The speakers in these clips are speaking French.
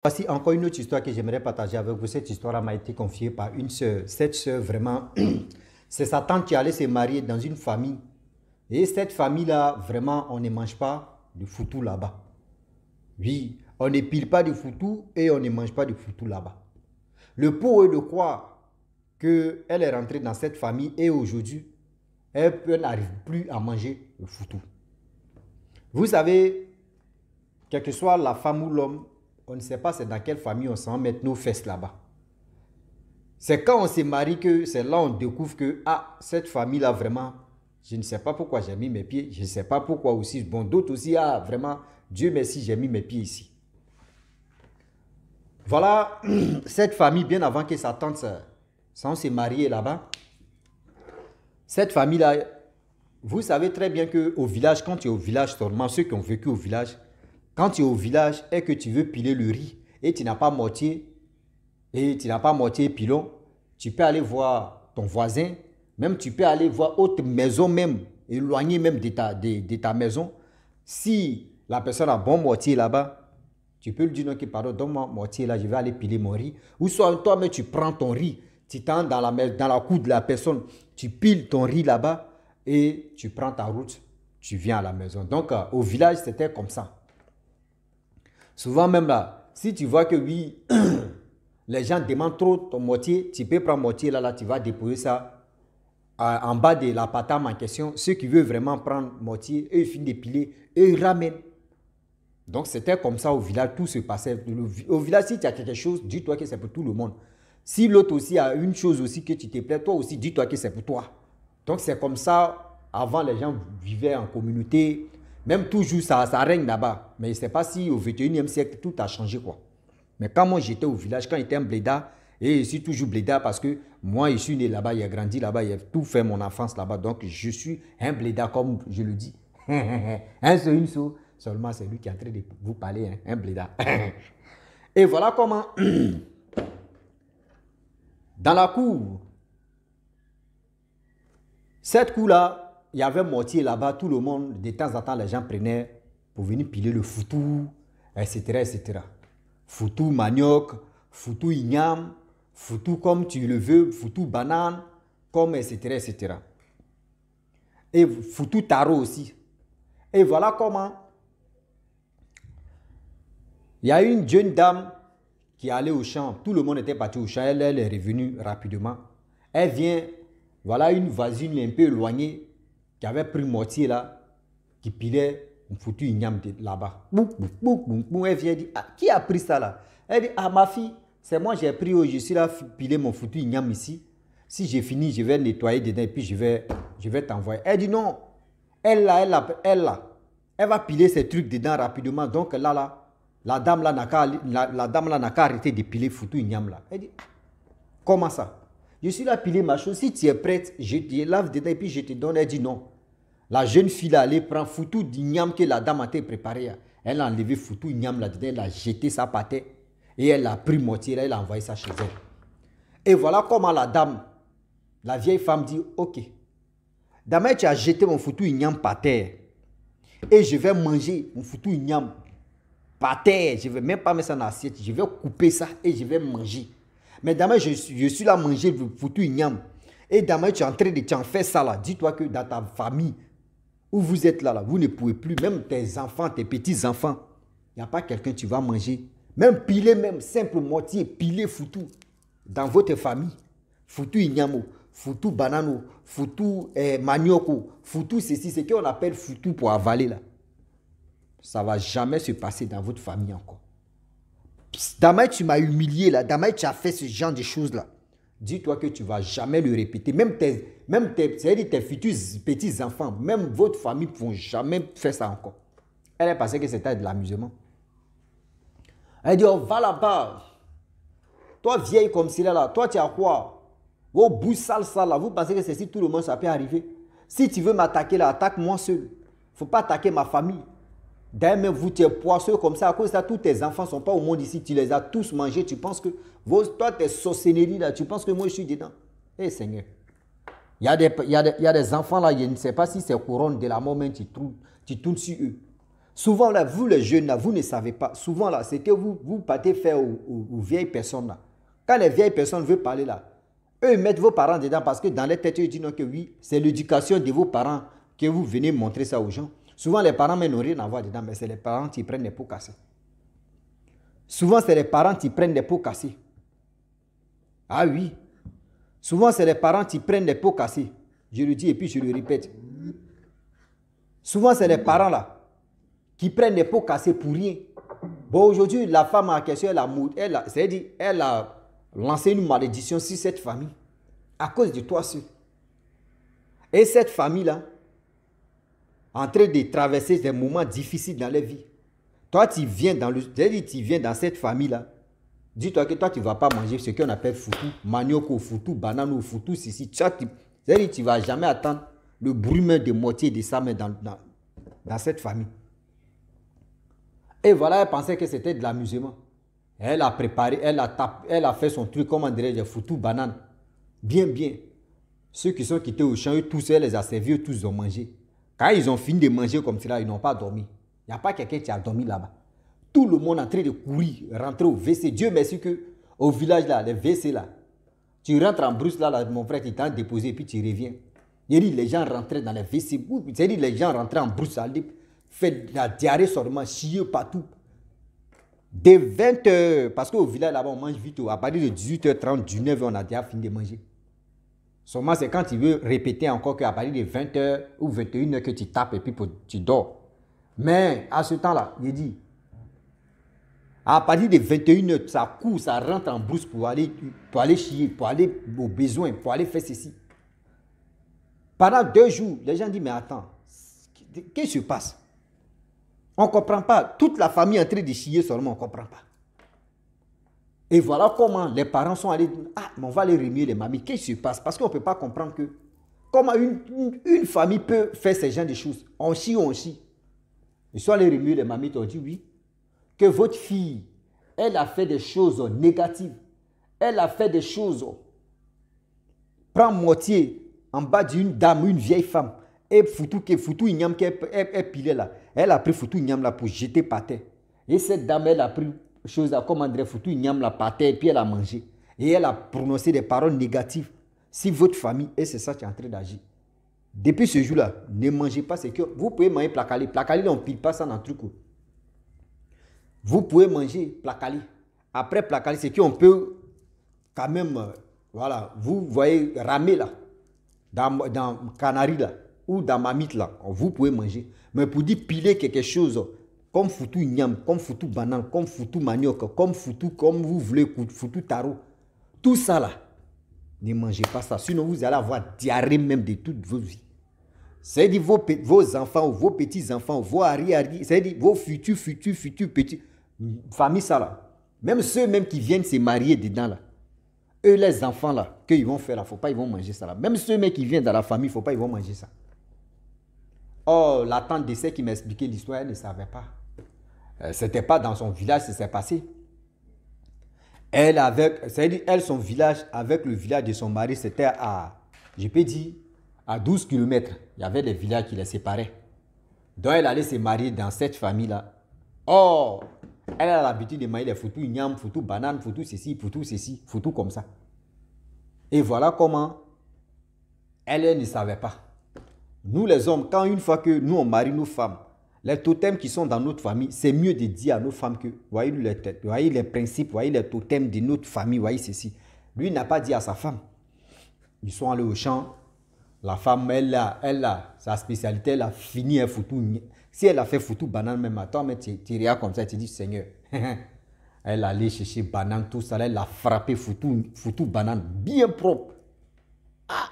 Voici encore une autre histoire que j'aimerais partager avec vous. Cette histoire m'a été confiée par une sœur. Cette sœur, vraiment, c'est sa tante qui allait se marier dans une famille. Et cette famille-là, vraiment, on ne mange pas de foutou là-bas. Oui, on ne pile pas de foutou et on ne mange pas de foutou là-bas. Le pot est de croire qu'elle est rentrée dans cette famille et aujourd'hui, elle n'arrive plus à manger le foutou. Vous savez, quelle que soit la femme ou l'homme, on ne sait pas c'est dans quelle famille on s'en met nos fesses là-bas. C'est quand on se marie que c'est là on découvre que cette famille-là vraiment, je ne sais pas pourquoi j'ai mis mes pieds, je ne sais pas pourquoi aussi. Bon, d'autres aussi, vraiment, Dieu merci, j'ai mis mes pieds ici. Voilà, cette famille, bien avant que sa tante se marie là-bas, cette famille-là, vous savez très bien qu'au village, quand tu es au village, seulement ceux qui ont vécu au village, quand tu es au village et que tu veux piler le riz et tu n'as pas mortier et pilon, tu peux aller voir ton voisin, même tu peux aller voir autre maison même, éloignée même de ta maison. Si la personne a bon mortier là-bas, tu peux lui dire non, pardon, donne-moi mortier là, je vais aller piler mon riz. Ou soit toi-même tu prends ton riz, tu t'en dans la cour de la personne, tu piles ton riz là-bas et tu prends ta route, tu viens à la maison. Donc au village, c'était comme ça. Souvent même là, si tu vois que oui, les gens demandent trop ton mortier, tu peux prendre mortier là, tu vas déposer ça en bas de la patame en question. Ceux qui veulent vraiment prendre mortier, eux ils finissent de piler, eux ils ramènent. Donc c'était comme ça au village, tout se passait. Au village, si tu as quelque chose, dis-toi que c'est pour tout le monde. Si l'autre aussi a une chose aussi que tu te plais, toi aussi dis-toi que c'est pour toi. Donc c'est comme ça, avant les gens vivaient en communauté. Même toujours, ça règne là-bas. Mais je ne sais pas si au 21e siècle, tout a changé, quoi. Mais quand moi, j'étais au village, quand j'étais un blédard, et je suis toujours blédard parce que moi, je suis né là-bas, j'ai grandi là-bas, j'ai tout fait mon enfance là-bas. Donc, je suis un blédard, comme je le dis. Un seul, une seule. Seulement, c'est lui qui est en train de vous parler, hein, un blédard. Et voilà comment, dans la cour, cette cour-là, il y avait mortier là-bas, tout le monde, de temps en temps, les gens prenaient pour venir piler le foutou, etc., etc. Foutou manioc, foutou igname, foutou comme tu le veux, foutou banane, comme etc., etc. Et foutou taro aussi. Et voilà comment il y a une jeune dame qui allait au champ. Tout le monde était parti au champ. Elle est revenue rapidement. Elle vient, voilà une voisine un peu éloignée qui avait pris mortier là, qui pilait un foutu igname là-bas. Elle vient dire, qui a pris ça là? Elle dit, ma fille, c'est moi j'ai pris, je suis là, piler mon foutu igname ici. Si j'ai fini, je vais nettoyer dedans et puis je vais t'envoyer. Elle dit non, elle va piler ses trucs dedans rapidement. Donc la dame là n'a qu'à arrêter de piler foutu igname là. Elle dit, comment ça? Je suis là à piler ma chose. Si tu es prête, je te lave dedans et puis je te donne. Elle dit non. La jeune fille là, elle prend foutu d'igname que la dame a préparé. Elle a enlevé foutu igname là dedans, elle a jeté ça par terre et elle a pris moitié là, elle a envoyé ça chez elle. Et voilà comment la dame, la vieille femme dit, ok, demain tu as jeté mon foutu igname par terre et je vais manger mon foutu igname par terre. Je ne vais même pas mettre ça dans l'assiette, je vais couper ça et je vais manger. Mais demain, je suis là à manger le foutu igname. Et demain, tu es en train de t'en faire ça là. Dis-toi que dans ta famille, où vous êtes là, vous ne pouvez plus, même tes enfants, tes petits-enfants, il n'y a pas quelqu'un tu vas manger. Même piler, même simple mortier, piler foutu. Dans votre famille, foutu ignamo, foutu banano, foutu manioko, foutu ceci, c'est ce qu'on appelle foutu pour avaler là. Ça ne va jamais se passer dans votre famille encore. Demain, tu m'as humilié là. Demain, tu as fait ce genre de choses là. Dis-toi que tu ne vas jamais le répéter. Même tes futurs petits-enfants, même votre famille ne vont jamais faire ça encore. Elle est pensée que c'était de l'amusement. Elle dit, oh, va là-bas. Toi, vieille comme celle là, toi, tu as quoi? Vos bouches sales là, vous pensez que c'est si tout le monde, ça peut arriver? Si tu veux m'attaquer là, attaque-moi seul. Il ne faut pas attaquer ma famille. D'ailleurs, vous, tu es poisseux comme ça. À cause de ça, tous tes enfants ne sont pas au monde ici. Tu les as tous mangés. Tu penses que toi, tes sorcelleries là, tu penses que moi, je suis dedans. Eh Seigneur. Il y a des enfants là, je ne sais pas si c'est couronne de la mort, mais tu tournes sur eux. Souvent, là, vous les jeunes, là, vous ne savez pas. Souvent, là, c'est que vous partez faire aux vieilles personnes, là. Quand les vieilles personnes veulent parler, là, eux, ils mettent vos parents dedans parce que dans les têtes, ils disent non, que oui, c'est l'éducation de vos parents que vous venez montrer ça aux gens. Souvent, les parents n'ont rien à voir dedans, mais c'est les parents qui prennent des pots cassés. Souvent, c'est les parents qui prennent des pots cassés. Ah oui. Souvent, c'est les parents qui prennent des pots cassés. Je le dis et puis je le répète. Souvent, c'est les parents là qui prennent des pots cassés pour rien. Bon, aujourd'hui, la femme en question, elle a lancé une malédiction sur cette famille à cause de toi seul. Et cette famille-là, en train de traverser des moments difficiles dans leur vie. Toi, tu viens dans cette famille-là. Dis-toi que toi, tu ne vas pas manger ce qu'on appelle foutou, manioc ou foutou, banane ou foutou, ceci. C'est-à-dire tu ne vas jamais attendre le brume de moitié de sa main dans cette famille. Et voilà, elle pensait que c'était de l'amusement. Elle a préparé, elle a fait son truc, comment dirais-je, foutu banane. Bien, bien. Ceux qui sont quittés au champ, eux tous, elle les a servis, eux tous ils ont mangé. Quand ils ont fini de manger comme cela, ils n'ont pas dormi. Il n'y a pas quelqu'un qui a dormi là-bas. Tout le monde est en train de courir, rentrer au WC. Dieu merci que au village là, les WC là, tu rentres en brousse là, mon frère, tu t'en déposé et puis tu reviens. Il dit les gens rentraient dans les WC. C'est-à-dire les gens rentraient en brousse là, fait la diarrhée seulement, chier partout. Dès 20h, parce qu'au village là-bas, on mange vite. À partir de 18h30, 19h, on a déjà fini de manger. Seulement, c'est quand tu veux répéter encore qu'à partir de 20h ou 21h que tu tapes et puis tu dors. Mais à ce temps-là, il dit, à partir de 21h, ça court, ça rentre en brousse pour aller chier, pour aller aux besoins, pour aller faire ceci. Pendant 2 jours, les gens disent, mais attends, qu'est-ce qui se passe? On ne comprend pas. Toute la famille est en train de chier seulement, on ne comprend pas. Et voilà comment les parents sont allés dire, ah, mais on va aller remuer les mamies. Qu'est-ce qui se passe? Parce qu'on ne peut pas comprendre que comment une famille peut faire ce genre de choses. On chie, on chie. Ils sont allés remuer les mamies, ils ont dit oui. Que votre fille, elle a fait des choses négatives. Elle a fait des choses. Prends moitié en bas d'une dame, une vieille femme. Et foutu ignam qu'elle pilait là. Elle a pris foutu ignam là pour jeter par terre. Et cette dame, elle a pris chose à comme André foutu ignam là par terre et puis elle a mangé. Et elle a prononcé des paroles négatives sur votre famille. Et c'est ça qui est en train d'agir. Depuis ce jour-là, ne mangez pas ce que vous pouvez manger placali. Placali, on ne pile pas ça dans le truc. Vous pouvez manger placali. Après placali, c'est qu'on peut quand même, voilà, vous voyez ramer là, dans canari là. Ou dans ma mythe là, vous pouvez manger. Mais pour dire piler quelque chose, comme foutu ignam, comme foutu banane, comme foutu manioc, comme foutu, comme vous voulez, foutu taro, tout ça là, ne mangez pas ça. Sinon, vous allez avoir diarrhée même de toute votre vie. C'est-à-dire vos enfants, ou vos petits-enfants, vos arrière-arrière, c'est-à-dire vos futurs petits, famille ça là. Même ceux même qui viennent se marier dedans là. Eux, les enfants là, qu'ils vont faire là, il ne faut pas, ils vont manger ça là. Même ceux même qui viennent dans la famille, il ne faut pas, ils vont manger ça. Oh, la tante de celle qui m'a expliqué l'histoire, elle ne savait pas. C'était pas dans son village que c'est passé. C'est-à-dire, son village avec le village de son mari, c'était à, je peux dire, à 12 km. Il y avait des villages qui les séparaient. Donc, elle allait se marier dans cette famille-là. Oh, elle a l'habitude de manger les foutus ignam, foutus banane, foutus ceci, foutus comme ça. Et voilà comment elle ne savait pas. Nous les hommes, quand une fois que nous on marie nos femmes, les totems qui sont dans notre famille, c'est mieux de dire à nos femmes que, voyez les principes, voyez les totems de notre famille, voyez ceci. Lui n'a pas dit à sa femme. Ils sont allés au champ. La femme, elle a sa spécialité, elle a fini un foutu. Si elle a fait foutu banane même à toi, mais tu regardes comme ça, tu dis Seigneur. Elle allait chercher banane, tout ça, elle a frappé foutu banane bien propre. Ah!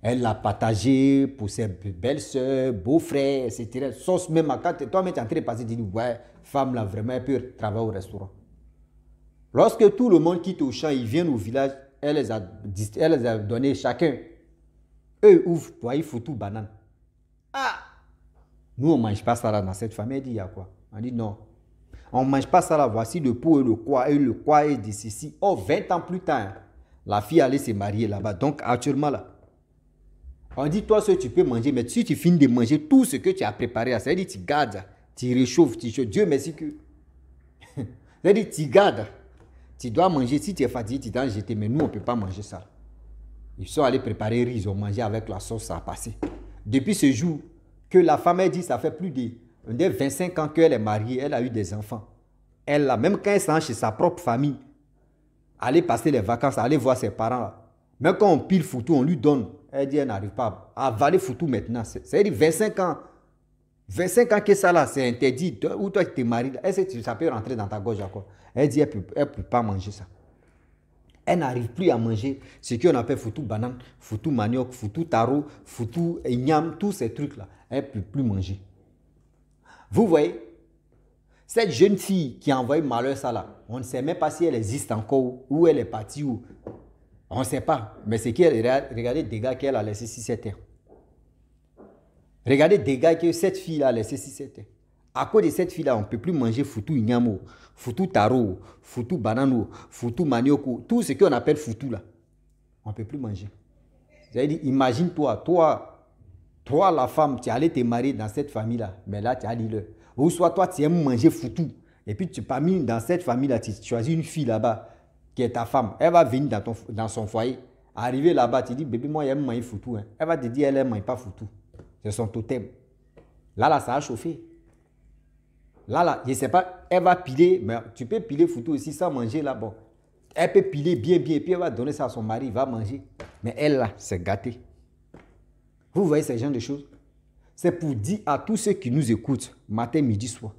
Elle l'a partagé pour ses belles-sœurs, beaux-frères, etc. Sauce même quand toi-même tu es en train de passer, tu dis ouais, femme là vraiment, elle peut travailler au restaurant. Lorsque tout le monde quitte au champ, ils viennent au village, elle les a donné chacun. Eux ouvrent, voyez, foutu banane. Ah! Nous, on ne mange pas ça là dans cette famille. Elle dit, il y a quoi? On dit non. On ne mange pas ça là. Voici le pot et le quoi et de ceci. Oh, 20 ans plus tard, la fille allait se marier là-bas. Donc, actuellement là, on dit, toi, tu peux manger, mais si tu finis de manger tout ce que tu as préparé, ça veut dire que tu gardes. tu réchauffes, tu réchauffes. Dieu merci que... C'est-à-dire, tu gardes. Tu dois manger. Si tu es fatigué, tu dois jeter. Mais nous, on ne peut pas manger ça. Ils sont allés préparer riz, ils ont mangé avec la sauce, ça a passé. Depuis ce jour que la femme a dit, ça fait plus de 25 ans qu'elle est mariée, elle a eu des enfants. Elle, là, même quand elle s'en chez sa propre famille, aller passer les vacances, aller voir ses parents, là. Même quand on pile foutu, on lui donne. Elle dit, elle n'arrive pas à avaler foutu maintenant. C'est-à-dire 25 ans. 25 ans que ça là, c'est interdit. Ou toi qui t'es marié, est-ce que ça peut rentrer dans ta gorge encore? Elle dit, elle ne peut pas manger ça. Elle n'arrive plus à manger ce qu'on appelle foutu banane, foutu manioc, foutu taro, foutu ignam, tous ces trucs-là. Elle ne peut plus manger. Vous voyez, cette jeune fille qui a envoyé malheur ça là, on ne sait même pas si elle existe encore, où elle est partie, où. On ne sait pas. Mais c'est qu'elle, regardez les dégâts qu'elle a laissés 6-7 ans. Regardez les dégâts que cette fille a laissés 6-7 ans. À cause de cette fille-là, on ne peut plus manger foutu ignamo, foutu taro, foutu banano, foutu manioko, tout ce qu'on appelle foutu là. On ne peut plus manger. C'est-à-dire, imagine-toi, toi la femme, tu es allé te marier dans cette famille-là, mais là tu as dit le. Ou soit toi tu aimes manger foutu, et puis tu pas mis dans cette famille-là, tu choisis une fille là-bas, qui est ta femme, elle va venir dans son foyer, arriver là-bas, tu dis, bébé, moi j'aime manger foutu. Hein. Elle va te dire, elle aime manger pas foutu. C'est son totem. Là, ça a chauffé. Là, je ne sais pas, elle va piler, mais tu peux piler foutu aussi sans manger là, bon. Elle peut piler bien, et puis elle va donner ça à son mari, il va manger. Mais elle, là, c'est gâté. Vous voyez ce genre de choses? C'est pour dire à tous ceux qui nous écoutent, matin, midi, soir,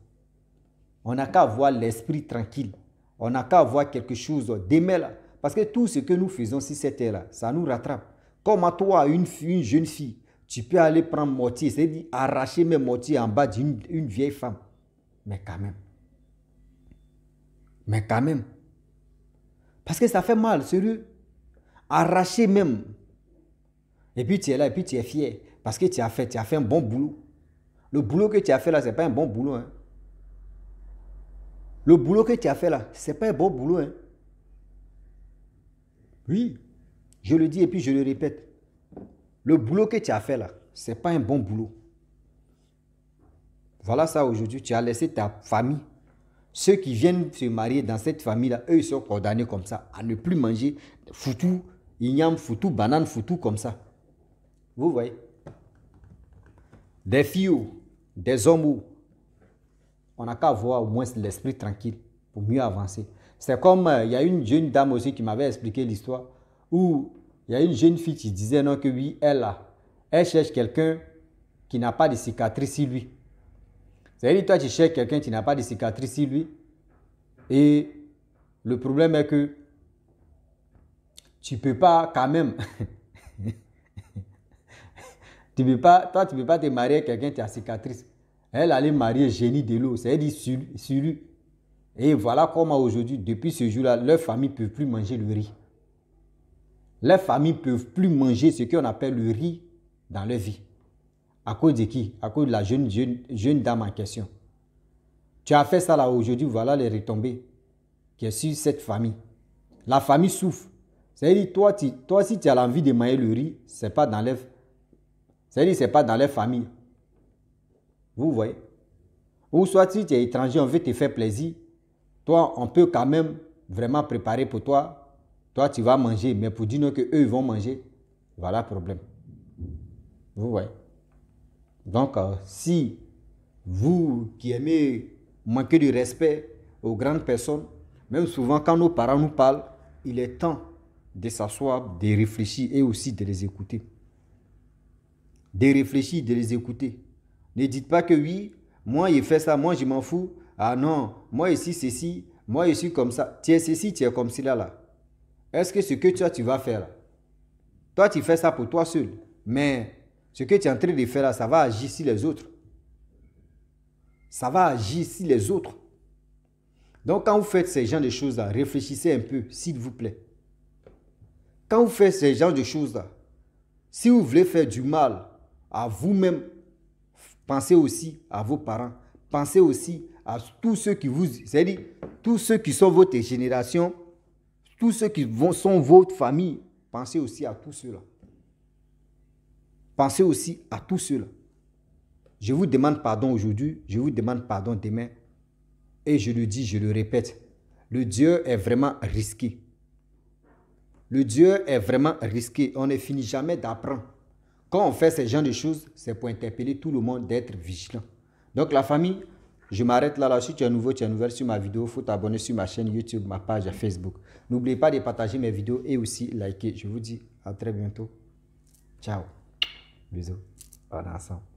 on n'a qu'à avoir l'esprit tranquille. On n'a qu'à avoir quelque chose d'aimer là. Parce que tout ce que nous faisons si c'était là, ça nous rattrape. Comme à toi, une jeune fille, tu peux aller prendre moitié, c'est-à-dire arracher mes moitiés en bas d'une vieille femme. Mais quand même. Parce que ça fait mal, sérieux. Arracher même. Et puis tu es là, et puis tu es fier. Parce que tu as fait un bon boulot. Le boulot que tu as fait là, ce n'est pas un bon boulot. Hein. Le boulot que tu as fait là, ce n'est pas un bon boulot. Hein. Oui, je le dis et puis je le répète. Le boulot que tu as fait là, ce n'est pas un bon boulot. Voilà ça aujourd'hui, tu as laissé ta famille. Ceux qui viennent se marier dans cette famille-là, eux, ils sont condamnés comme ça, à ne plus manger foutu, igname, foutu, banane, foutu, comme ça. Vous voyez? Des filles, des hommes, on n'a qu'à avoir au moins l'esprit tranquille pour mieux avancer. C'est comme, il y a une jeune dame aussi qui m'avait expliqué l'histoire, où il y a une jeune fille qui disait non, que oui, elle cherche quelqu'un qui n'a pas de cicatrice sur lui. C'est-à-dire, toi, tu cherches quelqu'un qui n'a pas de cicatrice sur lui. Et le problème est que tu ne peux pas quand même. Tu ne peux pas te marier avec quelqu'un qui a cicatrice. Elle allait marier génie de l'eau. C'est-à-dire sur lui. Et voilà comment aujourd'hui, depuis ce jour-là, leur famille ne peut plus manger le riz. Leurs familles ne peuvent plus manger ce qu'on appelle le riz dans leur vie. À cause de qui? À cause de la jeune dame en question. Tu as fait ça là aujourd'hui, voilà les retombées qui est sur cette famille. La famille souffre. C'est-à-dire, toi si tu as l'envie de manger le riz, ce n'est pas dans leur... C'est-à-dire, ce n'est pas dans leur famille. Vous voyez? Ou soit si tu es étranger, on veut te faire plaisir. Toi, on peut quand même vraiment préparer pour toi. Toi, tu vas manger, mais pour dire qu'eux, ils vont manger, voilà le problème. Vous voyez? Donc, si vous qui aimez manquer de respect aux grandes personnes, même souvent quand nos parents nous parlent, il est temps de s'asseoir, de réfléchir et aussi de les écouter. De réfléchir, de les écouter. Ne dites pas que oui, moi je fais ça, moi je m'en fous. Ah non, moi ici c'est ci, moi je suis comme ça. Tu es ceci, tu es comme cela là. Est-ce que ce que tu vas faire là, toi tu fais ça pour toi seul, mais ce que tu es en train de faire là, ça va agir sur les autres. Ça va agir sur les autres. Donc quand vous faites ces genres de choses là, réfléchissez un peu, s'il vous plaît. Quand vous faites ces genres de choses là, si vous voulez faire du mal à vous-même, pensez aussi à vos parents. Pensez aussi à tous ceux qui vous... C'est-à-dire, tous ceux qui sont votre génération, tous ceux qui sont votre famille. Pensez aussi à tous ceux-là. Pensez aussi à tous ceux-là. Je vous demande pardon aujourd'hui, je vous demande pardon demain. Et je le dis, je le répète, le Dieu est vraiment risqué. Le Dieu est vraiment risqué. On ne finit jamais d'apprendre. Quand on fait ce genre de choses, c'est pour interpeller tout le monde d'être vigilant. Donc la famille, je m'arrête là. Si tu es nouveau, tu es nouvelle sur ma vidéo, il faut t'abonner sur ma chaîne YouTube, ma page Facebook. N'oubliez pas de partager mes vidéos et aussi liker. Je vous dis à très bientôt. Ciao. Bisous. On est ensemble.